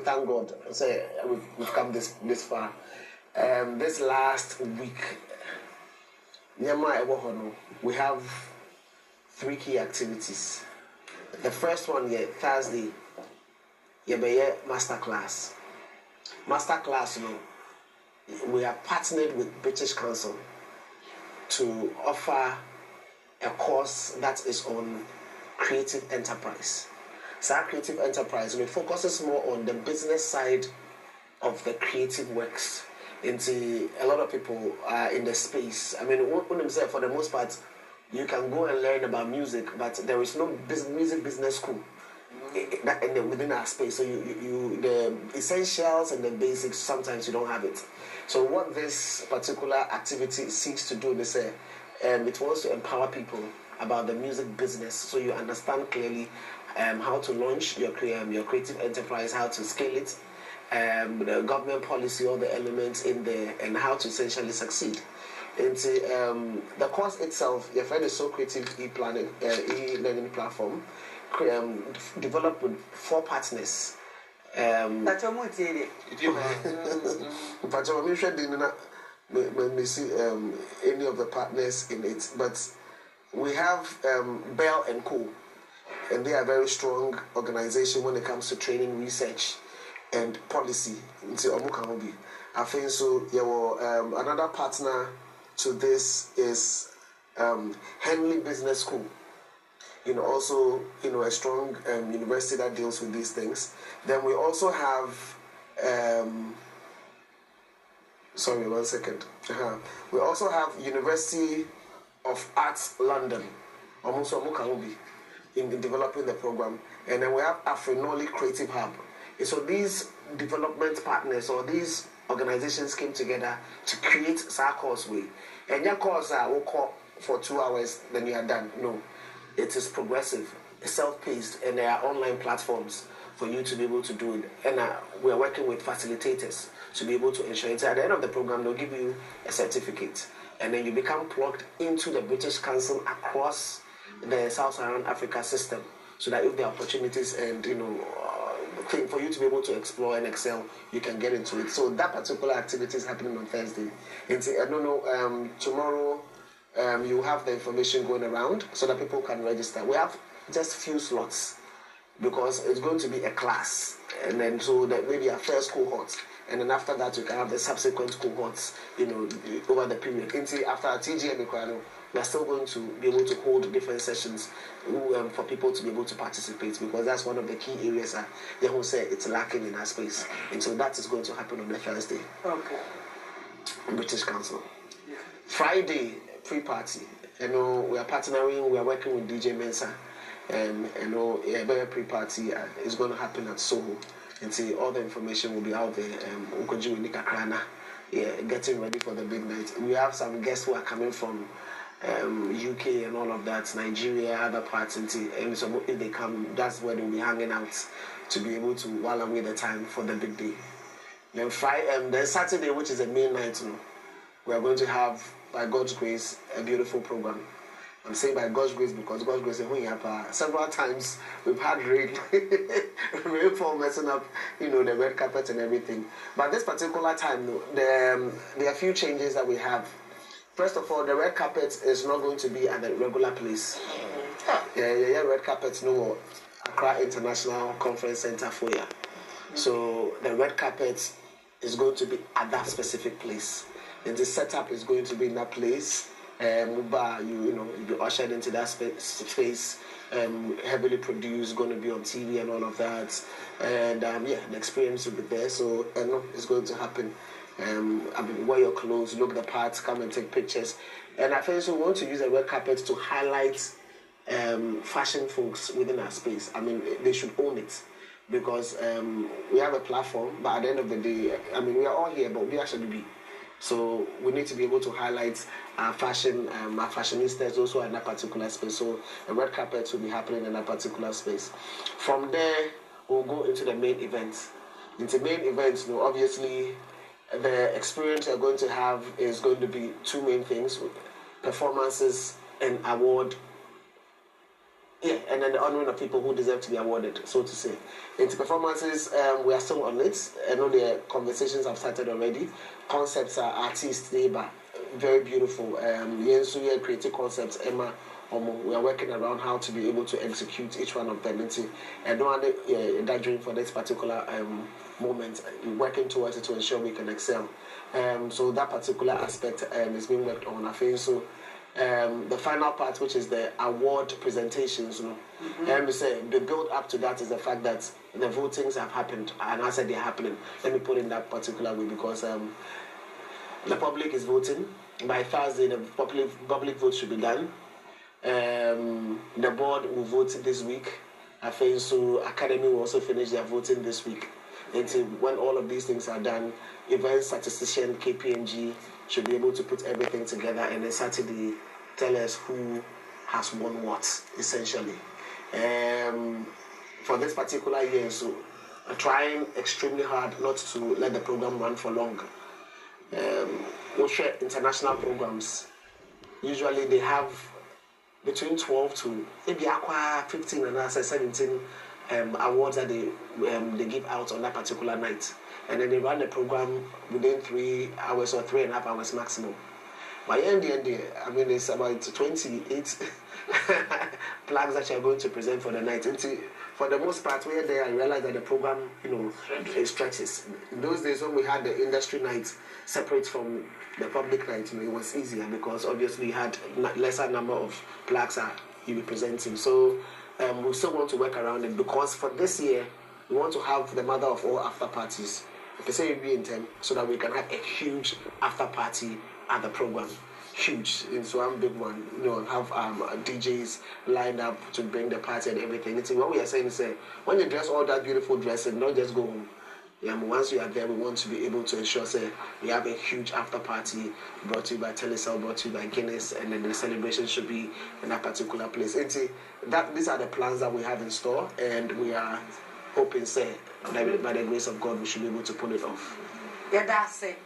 Thank God. So we've come this far. This last week, we have 3 key activities. The first one, Thursday, masterclass. Masterclass, we are partnered with British Council to offer a course that is on creative enterprise. So our creative enterprise, it focuses more on the business side of the creative works. Into a lot of people are in the space. I mean, for the most part, you can go and learn about music, but there is no music business school within our space. So you the essentials and the basics, sometimes you don't have it. So what this particular activity seeks to do is it wants to empower people about the music business, so you understand clearly how to launch your creative enterprise, how to scale it, the government policy, all the elements in there, and how to essentially succeed. And the course itself, your friend is so creative e-learning platform, developed with 4 partners. That's what we see any of the partners in it, but we have Bell and Co, and they are a very strong organization when it comes to training, research, and policy. I think so. Another partner to this is Henley Business School. Also a strong university that deals with these things. Then we also have sorry, 1 second. We also have University of Arts London, almost in developing the program, and then we have Afrinoli Creative Hub. So these development partners or these organizations came together to create SAR Courseway. And your course will call for 2 hours, then you are done. No, it is progressive, self-paced, and there are online platforms for you to be able to do it. And we are working with facilitators to be able to ensure it. At the end of the program, they'll give you a certificate, and then you become plugged into the British Council across the Sub-Saharan Africa system, so that if there are opportunities and for you to be able to explore and excel, you can get into it. So that particular activity is happening on Thursday. And I don't know, tomorrow you have the information going around so that people can register. We have just few slots because it's going to be a class, and then so that maybe a first cohort, and then after that you can have the subsequent cohorts, over the period. After our TGMA, we are still going to be able to hold different sessions for people to be able to participate, because that's one of the key areas who say it's lacking in our space. And so that is going to happen on the Thursday. Okay. British Council. Yeah. Friday, pre-party. We are partnering, we are working with DJ Mensa. And a pre-party is going to happen at Soho. And see, all the information will be out there. Getting ready for the big night. We have some guests who are coming from UK and all of that, Nigeria, other parts, and so if they come, that's where they'll be hanging out to be able to while I'm with the time for the big day. Then then Saturday, which is the main night, we are going to have, by God's grace, a beautiful program. I'm saying by God's grace because God's grace is several times we've had rain, rainfall messing up, the red carpet and everything. But this particular time, there are a few changes that we have. First of all, the red carpet is not going to be at the regular place. Red carpet, no, Accra International Conference Center for you. So the red carpet is going to be at that specific place. And the setup is going to be in that place. You'll be ushered into that space, heavily produced, going to be on TV and all of that. And the experience will be there. So it's going to happen. Wear your clothes, look the parts, come and take pictures. And I think we want to use a red carpet to highlight fashion folks within our space. They should own it, because we have a platform, but at the end of the day, we are all here, but we actually be. So we need to be able to highlight our fashion, our fashionistas also in that particular space. So a red carpet will be happening in that particular space. From there, we'll go into the main event. Into main events, obviously, the experience you're going to have is going to be 2 main things: performances and award Yeah, and then the honoring of people who deserve to be awarded, so to say. Into performances, we are still on it. I know the conversations have started already. Concepts are artist labor, very beautiful. Yensu creative concepts, Emma. We are working around how to be able to execute each one of them. And no other that dream for this particular moment, working towards it to ensure we can excel. So that particular aspect is being worked on. I think so. The final part, which is the award presentations, we say the build up to that is the fact that the votings have happened, and I said they're happening. Let me put it in that particular way because the public is voting. By Thursday, the public vote should be done. The board will vote this week. I think so. Academy will also finish their voting this week. Until when all of these things are done, event statistician KPMG should be able to put everything together and then Saturday tell us who has won what, essentially. For this particular year, so trying extremely hard not to let the program run for long. We'll share international programs. Usually they have between 12 to maybe 15 and 17 awards that they give out on that particular night. And then they run the program within 3 hours or 3.5 hours maximum. By the end, it's about 28 plugs that you're going to present for the night. And for the most part, we're there, I realized that the program, it stretches. In those days when we had the industry night separate from the public night, it was easier because obviously you had lesser number of plugs that you'll be presenting. So we still want to work around it because for this year, we want to have the mother of all after parties. So that we can have a huge after party at the program. Huge. It's one big one. Have DJs lined up to bring the party and everything. What we are saying is when you dress all that beautiful dress and not just go home. Once you are there, we want to be able to ensure we have a huge after party brought to you by Telecel, brought to you by Guinness, and then the celebration should be in that particular place. These are the plans that we have in store, and we are hoping, that by the grace of God, we should be able to pull it off. Yeah, that's it.